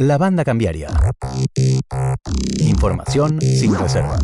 La Banda Cambiaria. Información sin reservas.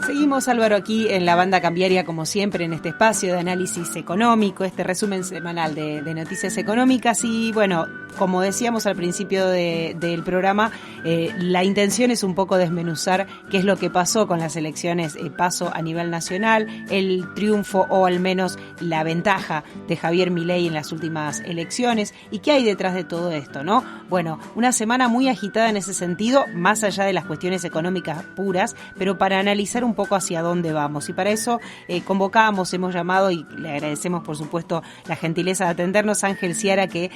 Seguimos, Álvaro, aquí en La Banda Cambiaria, como siempre, en este espacio de análisis económico, este resumen semanal de noticias económicas. Y bueno, como decíamos al principio del programa, la intención es un poco desmenuzar qué es lo que pasó con las elecciones PASO a nivel nacional, el triunfo o al menos la ventaja de Javier Milei en las últimas elecciones y qué hay detrás de todo esto, ¿no? Bueno, una semana muy agitada en ese sentido, más allá de las cuestiones económicas puras, pero para analizar un poco hacia dónde vamos. Y para eso hemos llamado, y le agradecemos por supuesto la gentileza de atendernos, Ángel Ciara, que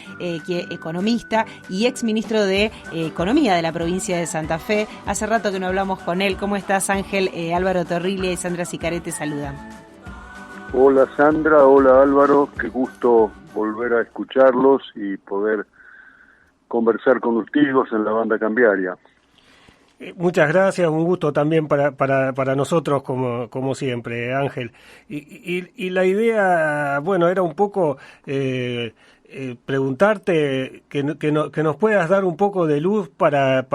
economista y ex ministro de Economía de la provincia de Santa Fe. Hace rato que no hablamos con él. ¿Cómo estás, Ángel? Álvaro Torriglia y Sandra Sicaré te saludan. Hola Sandra, hola Álvaro, qué gusto volver a escucharlos y poder conversar con ustedes en La Banda Cambiaria. Muchas gracias, un gusto también para nosotros como siempre, Ángel. Y la idea, bueno, era un poco preguntarte que nos puedas dar un poco de luz para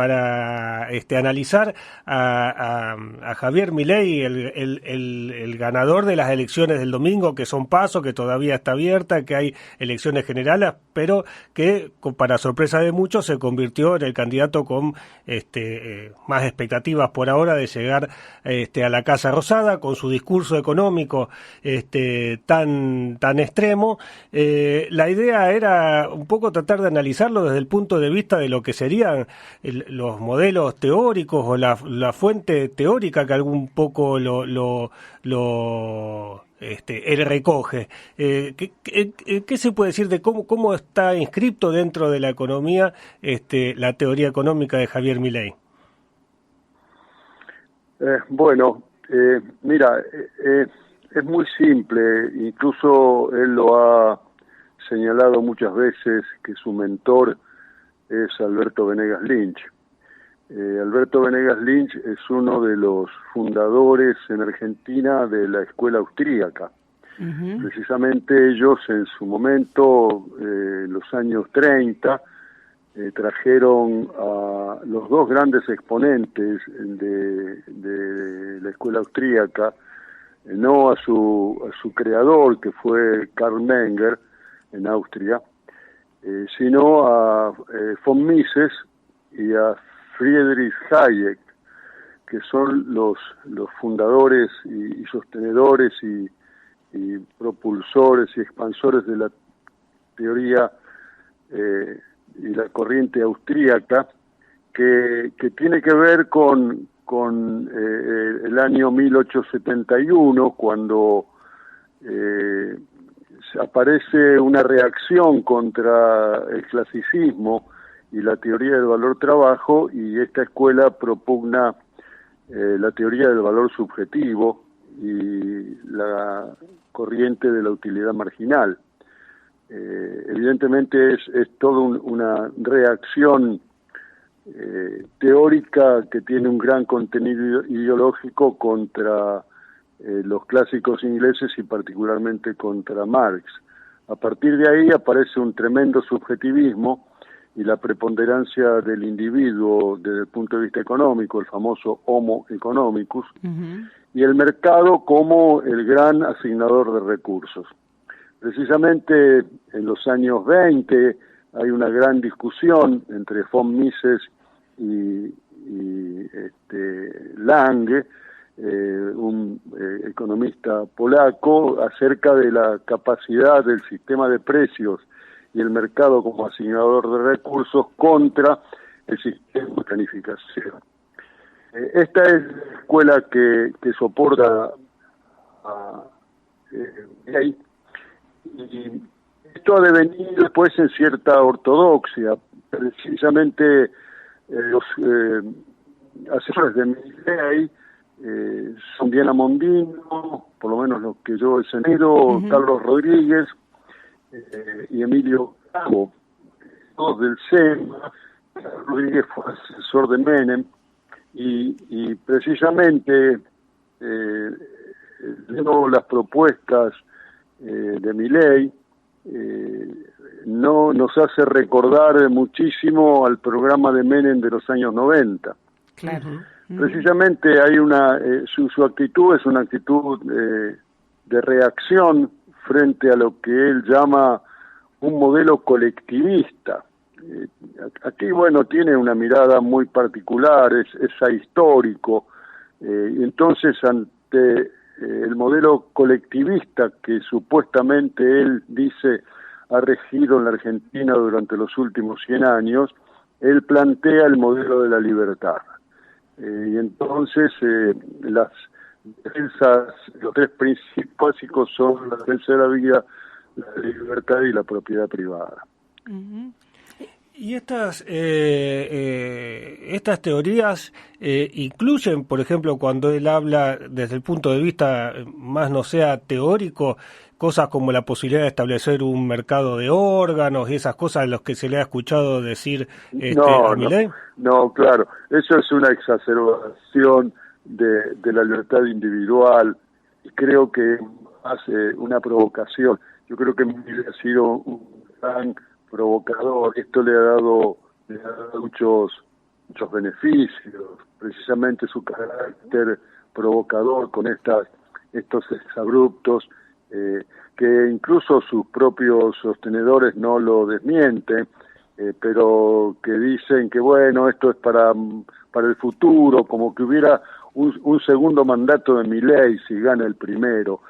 analizar a Javier Milei, el ganador de las elecciones del domingo, que son PASO, que todavía está abierta, que hay elecciones generales, pero que para sorpresa de muchos se convirtió en el candidato con más expectativas por ahora de llegar a la Casa Rosada con su discurso económico tan extremo. La idea era un poco tratar de analizarlo desde el punto de vista de lo que serían los modelos teóricos o la fuente teórica que algún poco él recoge. ¿Qué se puede decir de cómo está inscripto dentro de la economía la teoría económica de Javier Milei? Mira, es muy simple, incluso él lo ha señalado muchas veces que su mentor es Alberto Venegas Lynch. Alberto Venegas Lynch es uno de los fundadores en Argentina de la escuela austríaca. Uh-huh. Precisamente ellos en su momento, en los años 30, trajeron a los dos grandes exponentes de la escuela austríaca, no a su creador, que fue Karl Menger en Austria, sino a von Mises y a Friedrich Hayek, que son los fundadores y sostenedores y propulsores y expansores de la teoría y la corriente austríaca, que tiene que ver con el año 1871, cuando aparece una reacción contra el clasicismo y la teoría del valor trabajo, y esta escuela propugna la teoría del valor subjetivo y la corriente de la utilidad marginal. Evidentemente es toda una reacción teórica que tiene un gran contenido ideológico contra los clásicos ingleses y particularmente contra Marx. A partir de ahí aparece un tremendo subjetivismo y la preponderancia del individuo desde el punto de vista económico, el famoso Homo economicus, uh-huh, y el mercado como el gran asignador de recursos. Precisamente en los años 20 hay una gran discusión entre von Mises y Lange, un economista polaco, acerca de la capacidad del sistema de precios y el mercado como asignador de recursos contra el sistema de planificación. Esta es la escuela que soporta a Milei, y esto ha devenido después en cierta ortodoxia. Precisamente los asesores de Milei son Diana Mondino, por lo menos los que yo he tenido, uh-huh, Carlos Rodríguez y Emilio Cabo, todos del SEMA. Rodríguez fue asesor de Menem, y precisamente viendo las propuestas de Milei, no nos hace recordar muchísimo al programa de Menem de los años 90. Claro. Precisamente hay su actitud es una actitud de reacción frente a lo que él llama un modelo colectivista. Aquí, bueno, tiene una mirada muy particular, es ahistórico, y entonces ante el modelo colectivista que supuestamente él dice ha regido en la Argentina durante los últimos 100 años, él plantea el modelo de la libertad. Y entonces las defensas, los tres principios básicos son la defensa de la vida, la libertad y la propiedad privada. Uh-huh. Y estas teorías incluyen, por ejemplo, cuando él habla desde el punto de vista más no sea teórico, cosas como la posibilidad de establecer un mercado de órganos y esas cosas de los que se le ha escuchado decir a Milei. No, claro, eso es una exacerbación de la libertad individual y creo que hace una provocación. Yo creo que Milei ha sido un gran provocador. Esto le ha dado muchos beneficios, precisamente su carácter provocador con estos exabruptos, que incluso sus propios sostenedores no lo desmienten, pero que dicen que bueno, esto es para el futuro, como que hubiera un segundo mandato de Milei si gana el primero,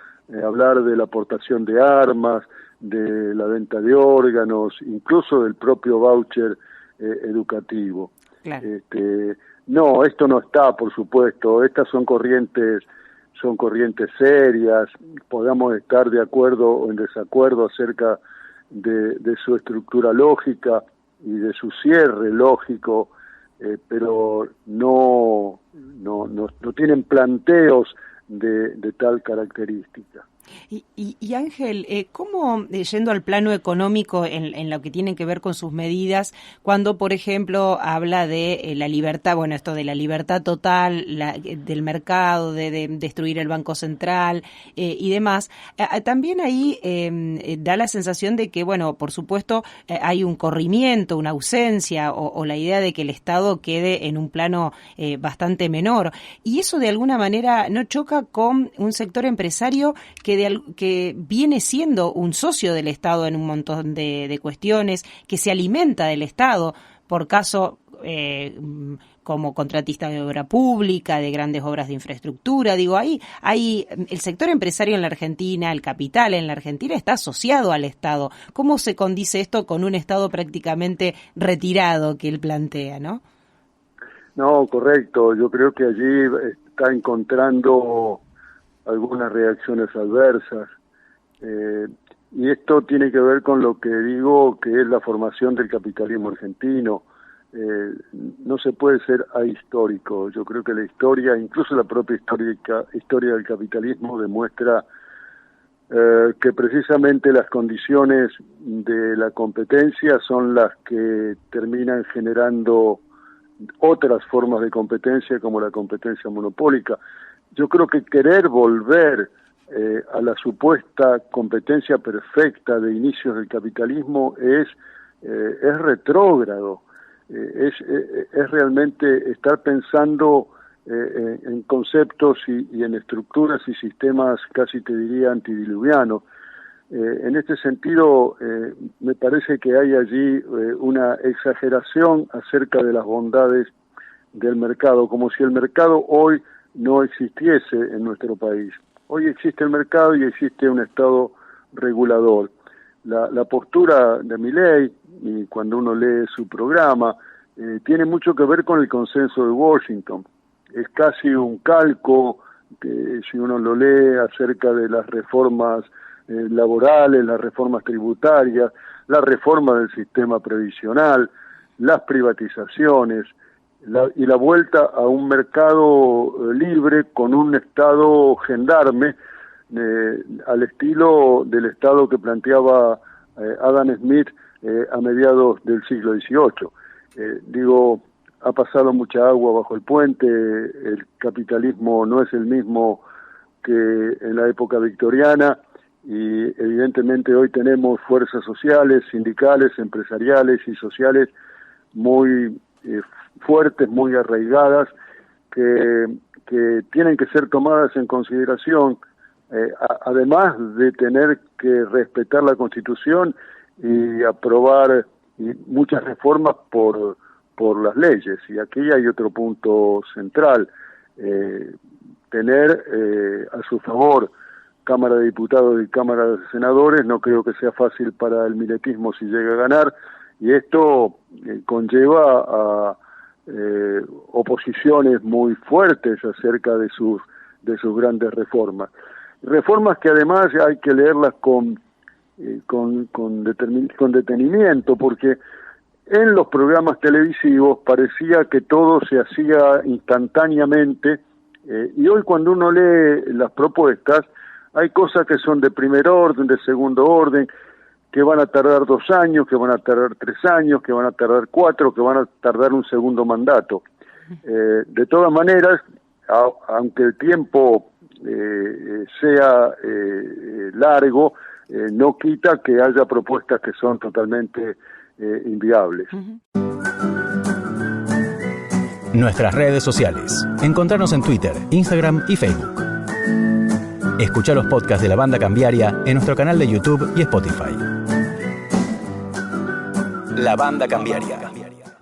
hablar de la aportación de armas, de la venta de órganos, incluso del propio voucher educativo. Claro. No, esto no está, por supuesto. Estas son corrientes serias. Podamos estar de acuerdo o en desacuerdo acerca de su estructura lógica y de su cierre lógico, pero no tienen planteos de tal característica. Y Ángel, ¿cómo, yendo al plano económico en lo que tiene que ver con sus medidas, cuando, por ejemplo, habla de la libertad, bueno, esto de la libertad total, del mercado, de destruir el Banco Central y demás, también ahí da la sensación de que, bueno, por supuesto, hay un corrimiento, una ausencia o la idea de que el Estado quede en un plano bastante menor. Y eso, de alguna manera, ¿no choca con un sector empresario que viene siendo un socio del Estado en un montón de cuestiones, que se alimenta del Estado, por caso como contratista de obra pública, de grandes obras de infraestructura? Digo, ahí el sector empresario en la Argentina, el capital en la Argentina está asociado al Estado. ¿Cómo se condice esto con un Estado prácticamente retirado que él plantea, no? No, correcto. Yo creo que allí está encontrando algunas reacciones adversas, y esto tiene que ver con lo que digo que es la formación del capitalismo argentino. No se puede ser ahistórico. Yo creo que la historia, incluso la propia historia del capitalismo, demuestra que precisamente las condiciones de la competencia son las que terminan generando otras formas de competencia, como la competencia monopólica. Yo creo que querer volver a la supuesta competencia perfecta de inicios del capitalismo es retrógrado, es realmente estar pensando en conceptos y en estructuras y sistemas casi te diría antidiluvianos. En este sentido, me parece que hay allí una exageración acerca de las bondades del mercado, como si el mercado hoy no existiese en nuestro país. Hoy existe el mercado y existe un Estado regulador. La postura de Milei, y cuando uno lee su programa, tiene mucho que ver con el consenso de Washington. Es casi un calco, que si uno lo lee acerca de las reformas laborales, las reformas tributarias, la reforma del sistema previsional, las privatizaciones, y la vuelta a un mercado libre con un Estado gendarme, al estilo del Estado que planteaba Adam Smith a mediados del siglo XVIII. Ha pasado mucha agua bajo el puente, el capitalismo no es el mismo que en la época victoriana, y evidentemente hoy tenemos fuerzas sociales, sindicales, empresariales y sociales muy fuertes, muy arraigadas, que tienen que ser tomadas en consideración, además de tener que respetar la Constitución y aprobar muchas reformas por las leyes. Y aquí hay otro punto central, tener a su favor Cámara de Diputados y Cámara de Senadores. No creo que sea fácil para el miletismo si llega a ganar, y esto conlleva a oposiciones muy fuertes acerca de sus grandes reformas que además hay que leerlas con detenimiento, porque en los programas televisivos parecía que todo se hacía instantáneamente, y hoy cuando uno lee las propuestas hay cosas que son de primer orden, de segundo orden, que van a tardar 2 años, que van a tardar 3 años, que van a tardar 4, que van a tardar un segundo mandato. De todas maneras, aunque el tiempo sea largo, no quita que haya propuestas que son totalmente inviables. Nuestras redes sociales. Encontrarnos en Twitter, Instagram y Facebook. Escuchá los podcasts de La Banda Cambiaria en nuestro canal de YouTube y Spotify. La Banda Cambiaria.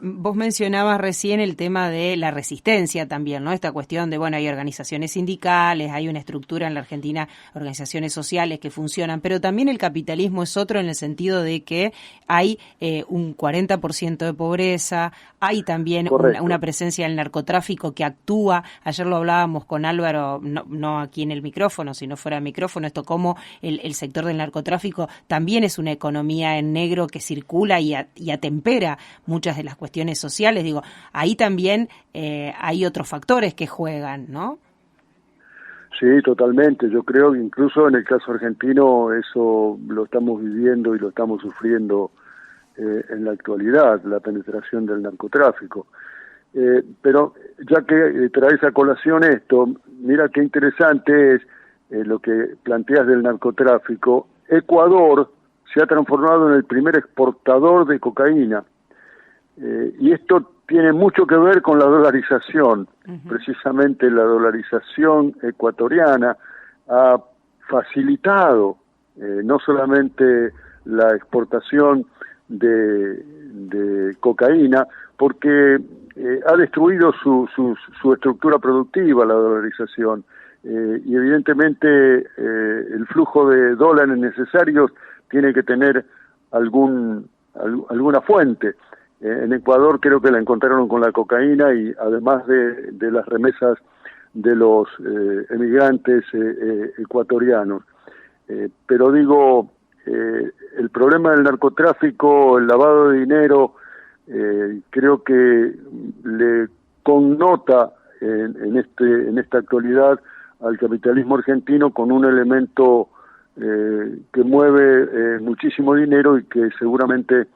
Vos mencionabas recién el tema de la resistencia también, ¿no? Esta cuestión de, bueno, hay organizaciones sindicales, hay una estructura en la Argentina, organizaciones sociales que funcionan, pero también el capitalismo es otro en el sentido de que hay un 40% de pobreza, hay también una presencia del narcotráfico que actúa. Ayer lo hablábamos con Álvaro, no aquí en el micrófono, sino fuera del micrófono, esto como el sector del narcotráfico también es una economía en negro que circula y atempera muchas de las cuestiones sociales. Digo, ahí también hay otros factores que juegan, ¿no? Sí, totalmente. Yo creo que incluso en el caso argentino eso lo estamos viviendo y lo estamos sufriendo en la actualidad, la penetración del narcotráfico. Pero ya que traes a colación esto, mira qué interesante es lo que planteas del narcotráfico. Ecuador se ha transformado en el primer exportador de cocaína. Y esto tiene mucho que ver con la dolarización. Precisamente la dolarización ecuatoriana ha facilitado no solamente la exportación de cocaína, porque ha destruido su estructura productiva, la dolarización, y evidentemente el flujo de dólares necesarios tiene que tener alguna fuente. En Ecuador creo que la encontraron con la cocaína, y además de las remesas de los emigrantes ecuatorianos. Pero digo, el problema del narcotráfico, el lavado de dinero, creo que le connota en esta actualidad al capitalismo argentino con un elemento que mueve muchísimo dinero, y que seguramente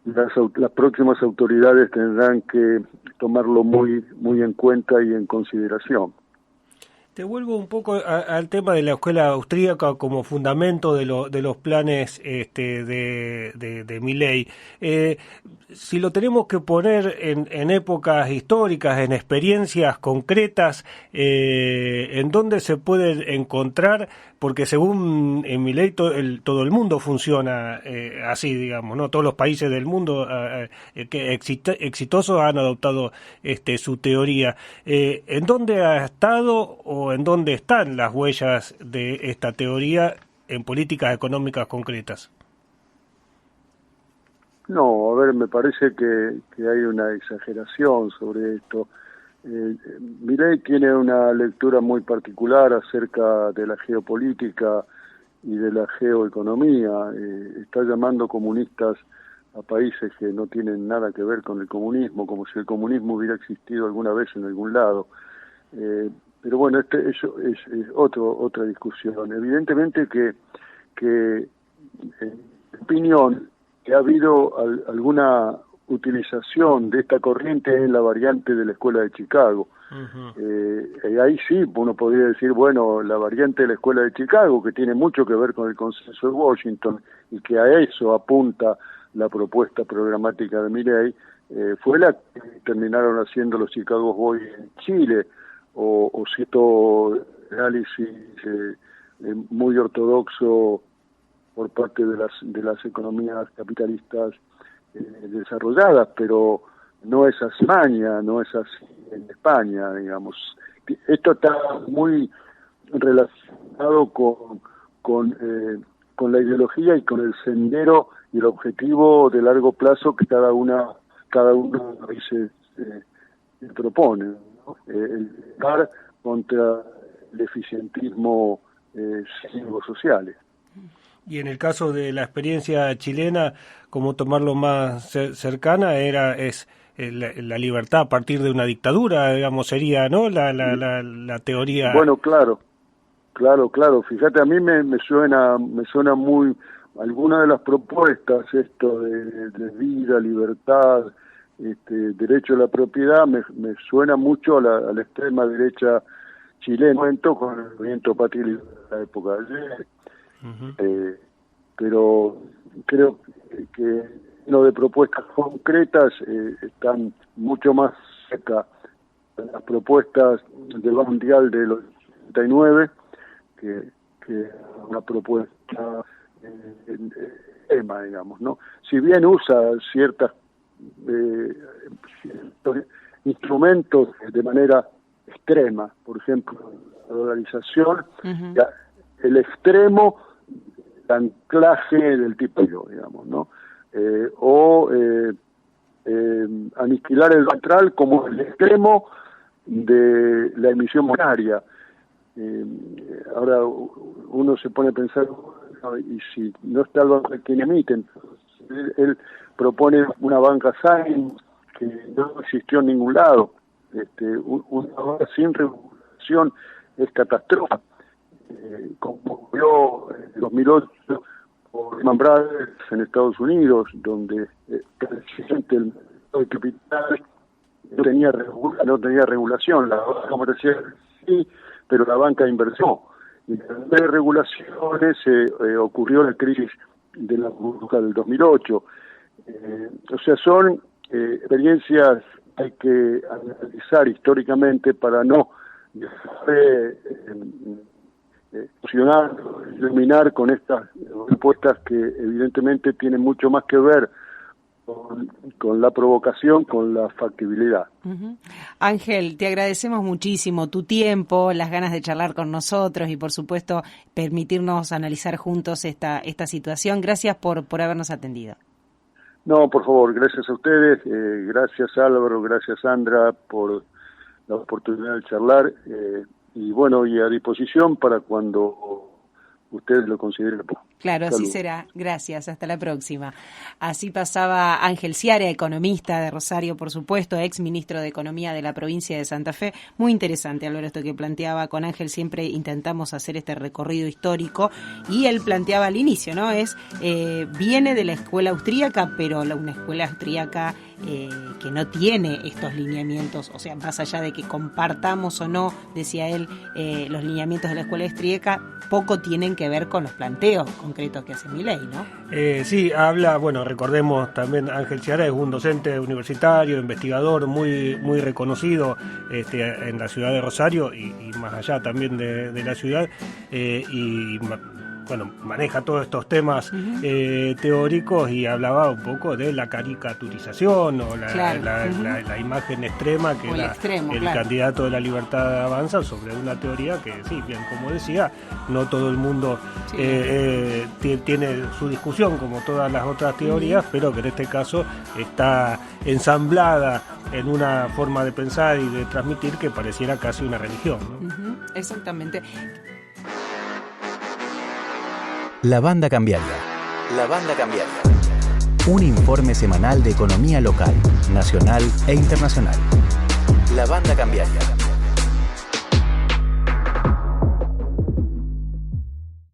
las próximas autoridades tendrán que tomarlo muy en cuenta y en consideración. Te vuelvo un poco al tema de la escuela austríaca como fundamento de los planes de Milei. Si lo tenemos que poner en épocas históricas, en experiencias concretas, ¿en dónde se puede encontrar? Porque según Milei todo el mundo funciona así, digamos, ¿no? Todos los países del mundo que exitosos han adoptado su teoría. ¿En dónde ha estado o en dónde están las huellas de esta teoría en políticas económicas concretas? No, a ver, me parece que hay una exageración sobre esto. Milei tiene una lectura muy particular acerca de la geopolítica y de la geoeconomía. Está llamando comunistas a países que no tienen nada que ver con el comunismo, como si el comunismo hubiera existido alguna vez en algún lado. Pero bueno, eso es otra discusión. Evidentemente que en mi opinión, que ha habido alguna utilización de esta corriente en la variante de la Escuela de Chicago. Y ahí sí uno podría decir, bueno, la variante de la Escuela de Chicago, que tiene mucho que ver con el consenso de Washington y que a eso apunta la propuesta programática de Milei, fue la que terminaron haciendo los Chicago Boys en Chile, o cierto análisis muy ortodoxo por parte de las economías capitalistas desarrolladas, pero no es Alemania, no es así en España, digamos. Esto está muy relacionado con la ideología y con el sendero y el objetivo de largo plazo que cada uno de los países propone, ¿no? Luchar contra el eficientismo cívico-sociales. Y en el caso de la experiencia chilena, ¿cómo tomarlo más cercana? Es la libertad a partir de una dictadura, digamos, sería, ¿no? La teoría. Bueno, claro. Fíjate, a mí me suena muy alguna de las propuestas, esto de vida, libertad, derecho a la propiedad, me suena mucho a la extrema derecha chilena, con el movimiento patria de la época de ayer. Pero creo que lo de propuestas concretas están mucho más cerca de las propuestas del Banco Mundial del 89 que una propuesta tema, digamos, ¿no? Si bien usa ciertos instrumentos de manera extrema, por ejemplo, la dolarización, el extremo anclaje del tipo, digamos, ¿no? Aniquilar el central como el extremo de la emisión monetaria. Ahora uno se pone a pensar, y si no está el banco que emiten, él propone una banca Sain que no existió en ningún lado. Una banca sin regulación es catastrófica. Como vio en 2008 por Lehman Brothers en Estados Unidos, donde precisamente el mercado de capital no tenía regulación, la banca comercial sí, pero la banca de inversión. Y en de regulaciones ocurrió la crisis de la burbuja del 2008. O sea, son experiencias que hay que analizar históricamente para no iluminar con estas propuestas que evidentemente tienen mucho más que ver con la provocación, con la factibilidad. Ángel, te agradecemos muchísimo tu tiempo, las ganas de charlar con nosotros y por supuesto permitirnos analizar juntos esta situación. Gracias por habernos atendido. No, por favor, gracias a ustedes, gracias Álvaro, gracias Sandra por la oportunidad de charlar. Y bueno, y a disposición para cuando ustedes lo consideren. Claro, así será. Gracias, hasta la próxima. Así pasaba Ángel Ciara, economista de Rosario, por supuesto, ex ministro de Economía de la provincia de Santa Fe. Muy interesante, Álvaro, esto que planteaba con Ángel. Siempre intentamos hacer este recorrido histórico y él planteaba al inicio, ¿no? Viene de la escuela austríaca, pero una escuela austríaca que no tiene estos lineamientos, o sea, más allá de que compartamos o no, decía él, los lineamientos de la escuela austríaca, poco tienen que ver con los planteos concretos que hace Milei, ¿no? Sí, habla, bueno, recordemos también, Ángel Ciara es un docente universitario, investigador muy reconocido en la ciudad de Rosario y más allá también de la ciudad, y bueno, maneja todos estos temas teóricos y hablaba un poco de la caricaturización o la imagen extrema que el candidato de la Libertad Avanza sobre una teoría que, sí, bien, como decía, no todo el mundo tiene su discusión como todas las otras teorías, pero que en este caso está ensamblada en una forma de pensar y de transmitir que pareciera casi una religión, ¿no? Exactamente. La Banda Cambiaria. La Banda Cambiaria. Un informe semanal de economía local, nacional e internacional. La Banda Cambiaria.